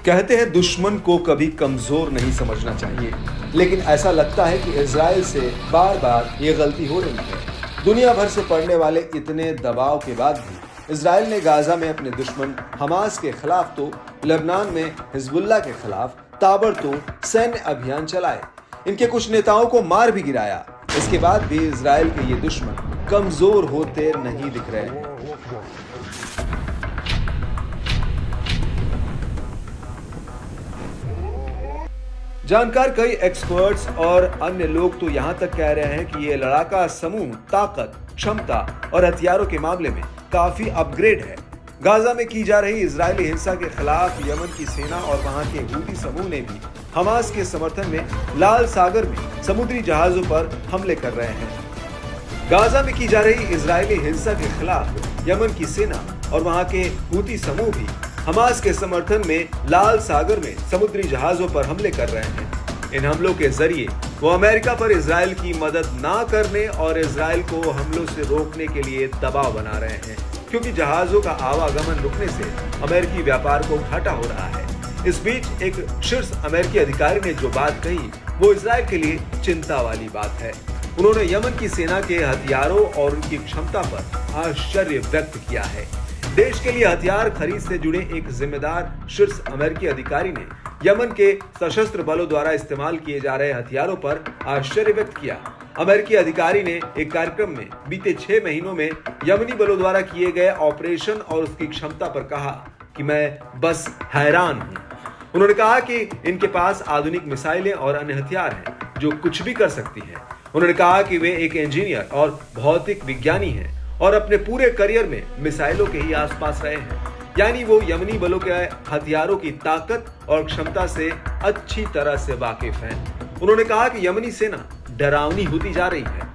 कहते हैं दुश्मन को कभी कमजोर नहीं समझना चाहिए, लेकिन ऐसा लगता है कि इजराइल से बार बार ये गलती हो रही है। दुनिया भर से पड़ने वाले इतने दबाव के बाद भी इजराइल ने गाजा में अपने दुश्मन हमास के खिलाफ तो लेबनान में हिजबुल्लाह के खिलाफ ताबड़तोड़ सैन्य अभियान चलाए, इनके कुछ नेताओं को मार भी गिराया। इसके बाद भी इजराइल के ये दुश्मन कमजोर होते नहीं दिख रहे हैं। जानकार, कई एक्सपर्ट्स और अन्य लोग तो यहां तक कह रहे हैं कि ये लड़ाका समूह ताकत, क्षमता और हथियारों के मामले में काफी अपग्रेड है। गाजा में की जा रही इजरायली हिंसा के खिलाफ यमन की सेना और वहां के हूती समूह ने भी हमास के समर्थन में लाल सागर में समुद्री जहाजों पर हमले कर रहे हैं। गाजा में की जा रही इजरायली हिंसा के खिलाफ यमन की सेना और वहां के हूती समूह भी हमास के समर्थन में लाल सागर में समुद्री जहाजों पर हमले कर रहे हैं। इन हमलों के जरिए वो अमेरिका पर इजराइल की मदद ना करने और इजराइल को हमलों से रोकने के लिए दबाव बना रहे हैं, क्योंकि जहाजों का आवागमन रुकने से अमेरिकी व्यापार को घाटा हो रहा है। इस बीच एक शीर्ष अमेरिकी अधिकारी ने जो बात कही वो इजराइल के लिए चिंता वाली बात है। उन्होंने यमन की सेना के हथियारों और उनकी क्षमता पर आश्चर्य व्यक्त किया है। देश के लिए हथियार खरीद से जुड़े एक जिम्मेदार शीर्ष अमेरिकी अधिकारी ने यमन के सशस्त्र बलों द्वारा इस्तेमाल किए जा रहे हथियारों पर आश्चर्य व्यक्त किया। अमेरिकी अधिकारी ने एक कार्यक्रम में बीते 6 महीनों में यमनी बलों द्वारा किए गए ऑपरेशन और उसकी क्षमता पर कहा कि मैं बस हैरान हूं। उन्होंने कहा कि इनके पास आधुनिक मिसाइलें और अन्य हथियार हैं जो कुछ भी कर सकती हैं। उन्होंने कहा कि वे एक इंजीनियर और भौतिक विज्ञानी हैं और अपने पूरे करियर में मिसाइलों के ही आसपास रहे हैं, यानी वो यमनी बलों के हथियारों की ताकत और क्षमता से अच्छी तरह से वाकिफ हैं। उन्होंने कहा कि यमनी सेना डरावनी होती जा रही है।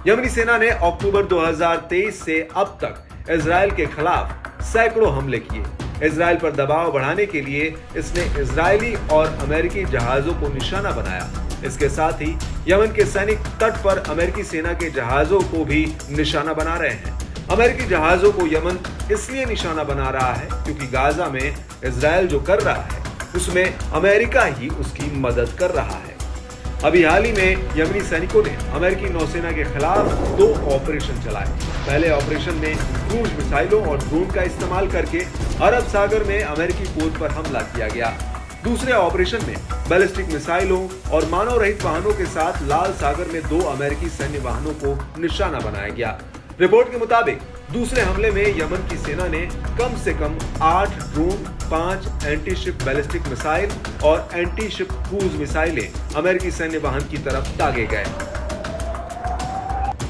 यमनी सेना ने अक्टूबर 2023 से अब तक इजराइल के खिलाफ सैकड़ों हमले किए। इजराइल पर दबाव बढ़ाने के लिए इसने इजरायली और अमेरिकी जहाजों को निशाना बनाया। इसके साथ ही यमन के सैनिक तट पर अमेरिकी सेना के जहाजों को भी निशाना बना रहे हैं। अमेरिकी जहाजों को यमन इसलिए निशाना बना रहा है क्योंकि गाजा में इजराइल जो कर रहा है उसमें अमेरिका ही उसकी मदद कर रहा है। अभी हाल ही में यमनी सैनिकों ने अमेरिकी नौसेना के खिलाफ 2 ऑपरेशन चलाए। पहले ऑपरेशन में क्रूज मिसाइलों और ड्रोन का इस्तेमाल करके अरब सागर में अमेरिकी पोत पर हमला किया गया। दूसरे ऑपरेशन में बैलिस्टिक मिसाइलों और मानव रहित वाहनों के साथ लाल सागर में 2 अमेरिकी सैन्य वाहनों को निशाना बनाया गया। रिपोर्ट के मुताबिक दूसरे हमले में यमन की सेना ने कम से कम 8 drone, 5 anti ship ballistic missile और एंटी शिप क्रूज मिसाइलें अमेरिकी सैन्य वाहन की तरफ दागे गए।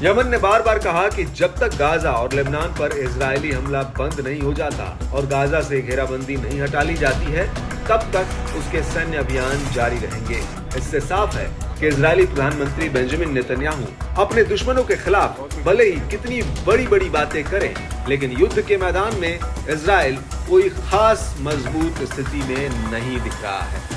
यमन ने बार बार कहा कि जब तक गाजा और लेबनान पर इजरायली हमला बंद नहीं हो जाता और गाजा से घेराबंदी नहीं हटा ली जाती है, तब तक उसके सैन्य अभियान जारी रहेंगे। इससे साफ है कि इजरायली प्रधानमंत्री बेंजामिन नेतन्याहू अपने दुश्मनों के खिलाफ भले ही कितनी बड़ी बड़ी बातें करें, लेकिन युद्ध के मैदान में इजराइल कोई खास मजबूत स्थिति में नहीं दिख रहा है।